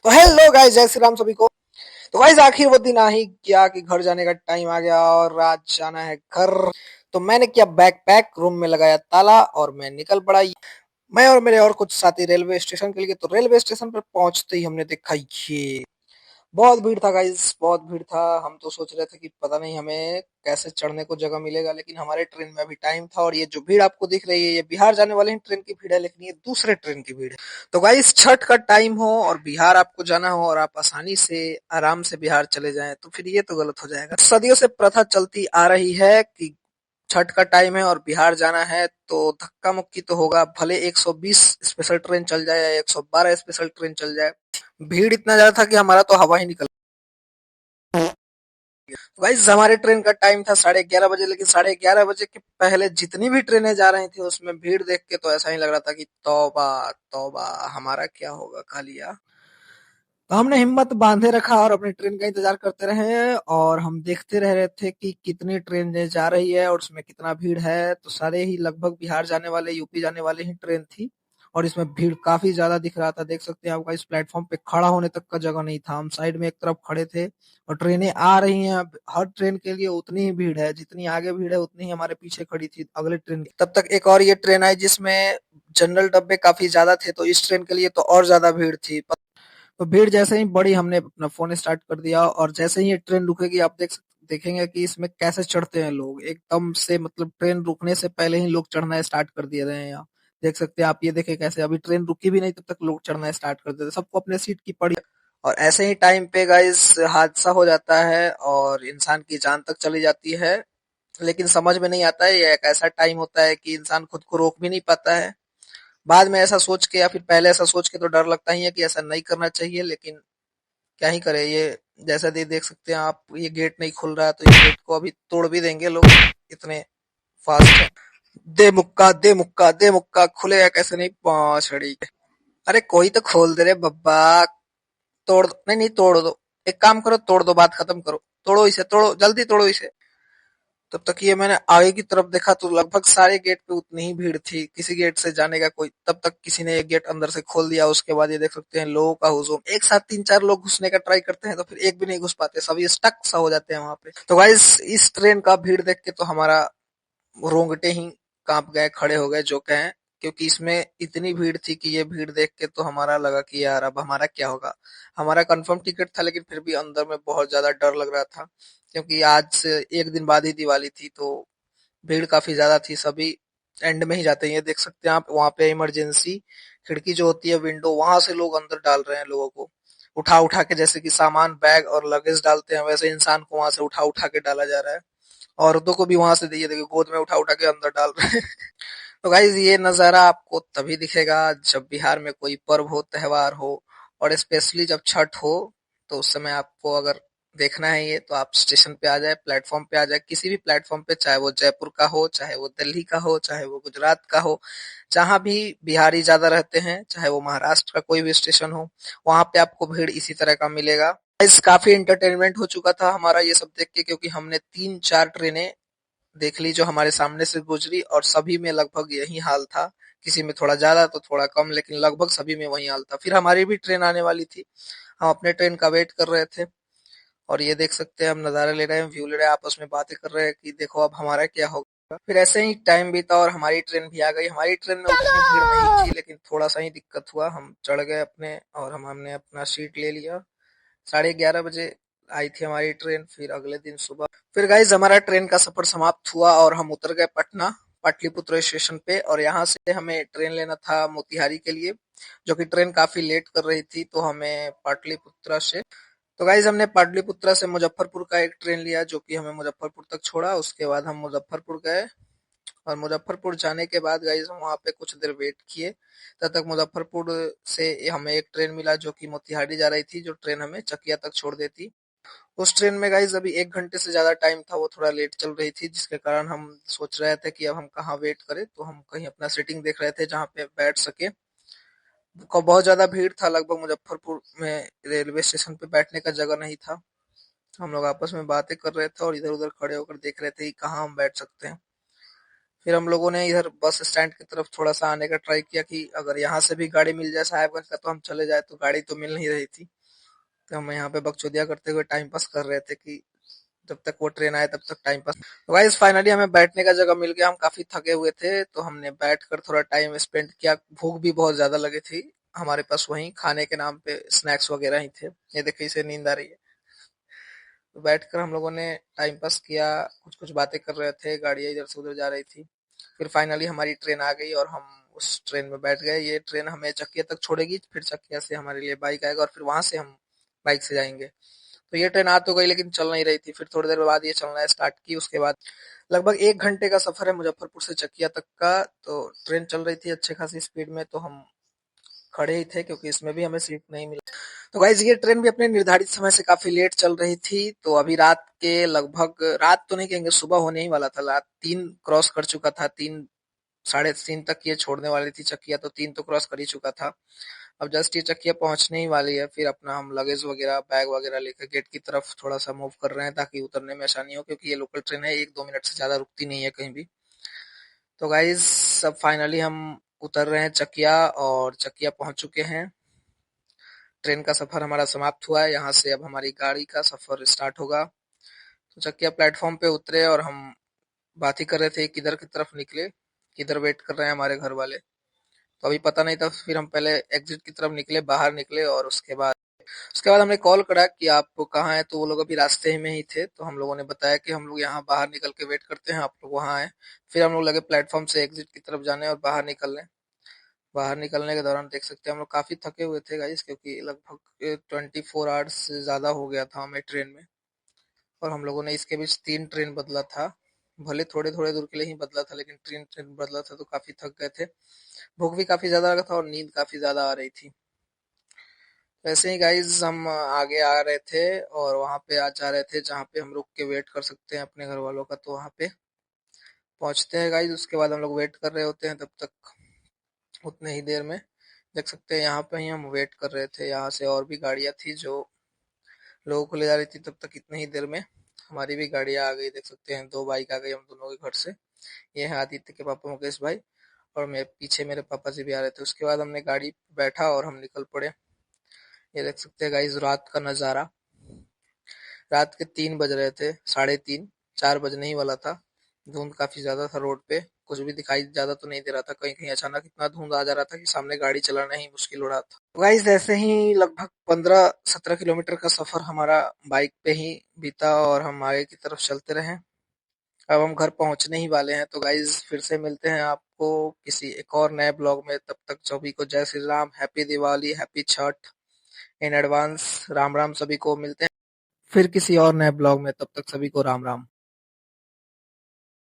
तो hello guys, जय श्री राम सभी को। तो गाइस आखिर वो दिन आ ही गया कि घर जाने का टाइम आ गया और आज जाना है घर। तो मैंने किया बैग पैक, रूम में लगाया ताला और मैं निकल पड़ा। मैं और मेरे और कुछ साथी रेलवे स्टेशन के लिए। तो रेलवे स्टेशन पर पहुंचते ही हमने देखा ये बहुत भीड़ था गाइस, बहुत भीड़ था। हम तो सोच रहे थे कि पता नहीं हमें कैसे चढ़ने को जगह मिलेगा, लेकिन हमारे ट्रेन में अभी टाइम था। और ये जो भीड़ आपको दिख रही है ये बिहार जाने वाले ही ट्रेन की भीड़ है, लेकिन ये दूसरे ट्रेन की भीड़ है। तो गाइस छठ का टाइम हो और बिहार आपको जाना हो और आप आसानी से आराम से बिहार चले जाएं तो फिर ये तो गलत हो जाएगा। सदियों से प्रथा चलती आ रही है कि छठ का टाइम है और बिहार जाना है तो धक्का मुक्की तो होगा, भले 120 स्पेशल ट्रेन चल जाए या 112 स्पेशल ट्रेन चल जाए। भीड़ इतना ज्यादा था कि हमारा तो हवा ही निकल। गाइस हमारे ट्रेन का टाइम था 11:30 बजे, लेकिन 11:30 बजे के पहले जितनी भी ट्रेनें जा रही थी उसमें भीड़ देख के तो ऐसा ही लग रहा था कि तौबा तौबा, हमारा क्या होगा कालिया। तो हमने हिम्मत बांधे रखा और अपनी ट्रेन का इंतजार करते रहे और हम देखते रह रहे थे कि कितनी ट्रेन जा रही है और उसमें कितना भीड़ है। तो सारे ही लगभग बिहार जाने वाले, यूपी जाने वाले ही ट्रेन थी और इसमें भीड़ काफी ज्यादा दिख रहा था। देख सकते हैं आपका, इस प्लेटफॉर्म पे खड़ा होने तक का जगह नहीं था। हम साइड में एक तरफ खड़े थे और ट्रेनें आ रही हैं। अब हर ट्रेन के लिए उतनी ही भीड़ है, जितनी आगे भीड़ है उतनी ही हमारे पीछे खड़ी थी अगले ट्रेन। तब तक एक और ये ट्रेन आई जिसमें जनरल डब्बे काफी ज्यादा थे, तो इस ट्रेन के लिए तो और ज्यादा भीड़ थी। तो भीड़ जैसे ही बढ़ी हमने अपना फोन स्टार्ट कर दिया और जैसे ही ये ट्रेन रुकेगी आप देखेंगे कि इसमें कैसे चढ़ते हैं लोग एकदम से। मतलब ट्रेन रुकने से पहले ही लोग चढ़ना स्टार्ट कर दिए रहे हैं यहाँ। देख सकते हैं आप, ये देखें कैसे अभी ट्रेन रुकी भी नहीं तब तक लोग चढ़ना स्टार्ट कर देते हैं। सबको अपने सीट की पड़ी। और ऐसे ही टाइम पे गाइस हादसा हो जाता है और इंसान की जान तक चली जाती है। लेकिन समझ में नहीं आता है, ये एक ऐसा टाइम होता है कि इंसान खुद को रोक भी नहीं पाता है। बाद में ऐसा सोच के या फिर पहले ऐसा सोच के तो डर लगता ही है कि ऐसा नहीं करना चाहिए, लेकिन क्या ही करे। ये जैसा देख सकते हैं आप, ये गेट नहीं खुल रहा है तो ये गेट को अभी तोड़ भी देंगे लोग, इतने फास्ट है। दे मुक्का दे मुक्का दे मुक्का, खुलेगा कैसे नहीं पांचड़ी। अरे कोई तो खोल दे रे बब्बा। तोड़ दो, नहीं नहीं तोड़ दो। एक काम करो, तोड़ दो, बात खत्म करो। तोड़ो इसे, तोड़ो जल्दी तोड़ो इसे। तब तक ये मैंने आगे की तरफ देखा तो लगभग सारे गेट पे उतनी ही भीड़ थी, किसी गेट से जाने का कोई। तब तक किसी ने एक गेट अंदर से खोल दिया। उसके बाद ये देख सकते हैं लोगों का हुजूम, एक साथ 3-4 लोग घुसने का ट्राई करते हैं तो फिर एक भी नहीं घुस पाते, सभी स्टक सा हो जाते हैं वहां पे। तो गाइस इस ट्रेन का भीड़ देख के तो हमारा रोंगटे ही कांप गए, खड़े हो गए जो कहें। क्योंकि इसमें इतनी भीड़ थी कि ये भीड़ देख के तो हमारा लगा कि यार अब हमारा क्या होगा। हमारा कंफर्म टिकट था लेकिन फिर भी अंदर में बहुत ज्यादा डर लग रहा था, क्योंकि आज से एक दिन बाद ही दिवाली थी। तो भीड़ काफी ज्यादा थी, सभी एंड में ही जाते हैं। ये देख सकते हैं आप, वहां पे इमरजेंसी खिड़की जो होती है, विंडो, वहां से लोग अंदर डाल रहे हैं लोगों को। उठा उठा के, जैसे कि सामान बैग और लगेज डालते हैं वैसे इंसान को वहां से उठा उठा के डाला जा रहा है। औरतों को भी वहां से देखिए देखिए गोद में उठा उठा के अंदर डाल रहे हैं। तो गाइज ये नजारा आपको तभी दिखेगा जब बिहार में कोई पर्व हो, त्योहार हो, और स्पेशली जब छठ हो। तो उस समय आपको अगर देखना है ये, तो आप स्टेशन पे आ जाए, प्लेटफॉर्म पे आ जाए, किसी भी प्लेटफॉर्म पे, चाहे वो जयपुर का हो, चाहे वो दिल्ली का हो, चाहे वो गुजरात का हो, जहां भी बिहारी ज्यादा रहते हैं, चाहे वो महाराष्ट्र का कोई भी स्टेशन हो, वहां पे आपको भीड़ इसी तरह का मिलेगा। गाइस काफी एंटरटेनमेंट हो चुका था हमारा ये सब देख के, क्योंकि हमने 3-4 ट्रेनें देख ली जो हमारे सामने से गुजरी और सभी में लगभग यही हाल था। किसी में थोड़ा ज्यादा तो थोड़ा कम, लेकिन लगभग सभी में वही हाल था। फिर हमारी भी ट्रेन आने वाली थी, हम अपने ट्रेन का वेट कर रहे थे। और ये देख सकते हैं हम नजारे ले रहे हैं, व्यू ले रहे हैं, आपस में बातें कर रहे हैं कि देखो अब हमारा क्या होगा। फिर ऐसे ही टाइम बीता और हमारी ट्रेन भी आ गई। हमारी ट्रेन में उतनी भीड़ नहीं थी, लेकिन थोड़ा सा ही दिक्कत हुआ। हम चढ़ गए अपने और हमने अपना सीट ले लिया। 11:30 बजे आई थी हमारी ट्रेन। फिर अगले दिन सुबह फिर गाइज हमारा ट्रेन का सफर समाप्त हुआ और हम उतर गए पटना पाटलिपुत्र स्टेशन पे। और यहाँ से हमें ट्रेन लेना था मोतिहारी के लिए, जो कि ट्रेन काफी लेट कर रही थी। तो हमें पाटलिपुत्र से तो गाइज हमने पाटलिपुत्र से मुजफ्फरपुर का एक ट्रेन लिया जो कि हमें मुजफ्फरपुर तक छोड़ा। उसके बाद हम मुजफ्फरपुर गए और मुजफ्फरपुर जाने के बाद गाइज हम वहाँ पे कुछ देर वेट किए। तब तक मुजफ्फरपुर से हमें एक ट्रेन मिला जो कि मोतिहारी जा रही थी, जो ट्रेन हमें चकिया तक छोड़ देती। उस ट्रेन में गाइज अभी 1 घंटे से ज्यादा टाइम था, वो थोड़ा लेट चल रही थी, जिसके कारण हम सोच रहे थे कि अब हम कहाँ वेट करें। तो हम कहीं अपना सीटिंग देख रहे थे जहाँ पे बैठ सके। बहुत ज्यादा भीड़ था, लगभग मुजफ्फरपुर में रेलवे स्टेशन पे बैठने का जगह नहीं था। हम लोग आपस में बातें कर रहे थे और इधर उधर खड़े होकर देख रहे थे कि कहाँ हम बैठ सकते हैं। फिर हम लोगों ने इधर बस स्टैंड की तरफ थोड़ा सा आने का ट्राई किया कि अगर यहाँ से भी गाड़ी मिल जाए साहेबगंज का तो हम चले जाए, तो गाड़ी तो मिल नहीं रही थी। तो हम यहाँ पे बकचोदिया करते हुए टाइम पास कर रहे थे कि जब तक वो ट्रेन आए तब तक टाइम पास। तो गाइस फाइनली हमें बैठने का जगह मिल गया, हम काफी थके हुए थे तो हमने बैठकर थोड़ा टाइम स्पेंड किया। भूख भी बहुत ज्यादा लगी थी हमारे पास, वहीं खाने के नाम पे स्नैक्स वगैरह ही थे। ये देखिए इसे नींद आ रही है। तो बैठकर हम लोगों ने टाइम पास किया, कुछ कुछ बातें कर रहे थे, गाड़ियां इधर से उधर जा रही थी। फिर फाइनली हमारी ट्रेन आ गई और हम उस ट्रेन में बैठ गए। ये ट्रेन हमें चकिया तक छोड़ेगी, फिर चकिया से हमारे लिए बाइक आएगा और फिर वहां से हम बाइक से जाएंगे। तो ये ट्रेन आ तो गई लेकिन चल नहीं रही थी। फिर थोड़ी देर बाद ये चलना स्टार्ट की। उसके बाद लगभग 1 घंटे का सफर है मुजफ्फरपुर से चकिया तक का। तो ट्रेन चल रही थी अच्छे खासी स्पीड में, तो हम खड़े ही थे क्योंकि इसमें भी हमें सीट नहीं मिली। तो गाइस ये ट्रेन भी अपने निर्धारित समय से काफी लेट चल रही थी। तो अभी रात के लगभग, रात तो नहीं कहेंगे, सुबह होने ही वाला था। रात 3 क्रॉस कर चुका था, 3 साढ़े 3 तक ये छोड़ने वाली थी चकिया, तो 3 तो क्रॉस कर ही चुका था। अब जस्ट ये चकिया पहुंचने ही वाली है। फिर अपना हम लगेज वगैरह, बैग वगैरह लेकर गेट की तरफ थोड़ा सा मूव कर रहे हैं ताकि उतरने में आसानी हो, क्योंकि ये लोकल ट्रेन है, 1-2 मिनट से ज्यादा रुकती नहीं है कहीं भी। तो गाइज अब फाइनली हम उतर रहे हैं चकिया, और चकिया पहुंच चुके हैं। ट्रेन का सफर हमारा समाप्त हुआ है। यहाँ से अब हमारी गाड़ी का सफर स्टार्ट होगा। तो चकिया प्लेटफॉर्म पे उतरे और हम बात ही कर रहे थे किधर की तरफ निकले, किधर वेट कर रहे हैं हमारे घर वाले। तो अभी पता नहीं था। फिर हम पहले एग्जिट की तरफ निकले, बाहर निकले, और उसके बाद हमने कॉल करा कि आप कहाँ हैं। तो वो लोग अभी रास्ते ही में ही थे। तो हम लोगों ने बताया कि हम लोग यहाँ बाहर निकल के वेट करते हैं, आप लोग वहाँ आए। फिर हम लोग लगे प्लेटफॉर्म से एग्जिट की तरफ जाने और बाहर निकलने। बाहर निकलने के दौरान देख सकते हैं हम लोग काफी थके हुए थे गाइस, क्योंकि लगभग 24 आवर्स से ज्यादा हो गया था हमें ट्रेन में। और हम लोगों ने इसके बीच 3 ट्रेन बदला था। भले थोड़े थोड़े दूर के लिए ही बदला था, लेकिन 3 ट्रेन बदला था तो काफी थक गए थे। भूख भी काफी ज्यादा लगा था और नींद काफी ज्यादा आ रही थी। वैसे ही गाइज हम आगे आ रहे थे और वहां पे आ जा रहे थे जहाँ पे हम रुक के वेट कर सकते हैं अपने घर वालों का। तो वहां पे पहुंचते हैं गाइज। उसके बाद हम लोग वेट कर रहे होते हैं, तब तक उतने ही देर में देख सकते हैं यहाँ पे ही हम वेट कर रहे थे। यहाँ से और भी गाड़ियां थी जो लोगों को ले जा रही थी। तब तक इतने ही देर में हमारी भी गाड़ियां आ गई। देख सकते हैं 2 बाइक आ गई हम दोनों के घर से। ये है आदित्य के पापा मुकेश भाई, और मेरे पीछे मेरे पापा जी भी आ रहे थे। उसके बाद हमने गाड़ी पे बैठा और हम निकल पड़े। ये देख सकते हैं गाइस रात का नजारा। रात के 3 बज रहे थे, 3:30, 4 बजने ही वाला था। धुंध काफी ज्यादा था रोड पे, कुछ भी दिखाई ज्यादा तो नहीं दे रहा था। कहीं कहीं अचानक इतना धुंध आ जा रहा था कि सामने गाड़ी चलाना ही मुश्किल हो रहा था। गाइस ऐसे ही लगभग 15-17 किलोमीटर का सफर हमारा बाइक पे ही बीता और हम आगे की तरफ चलते रहे। अब हम घर पहुंचने ही वाले हैं। तो गाइज फिर से मिलते हैं आपको किसी एक और नए ब्लॉग में। तब तक सभी को जय Shri Ram, happy Diwali, happy Chhath in advance. Ram Ram, सभी को मिलते हैं फिर किसी और नए ब्लॉग में। तब तक सभी को राम राम।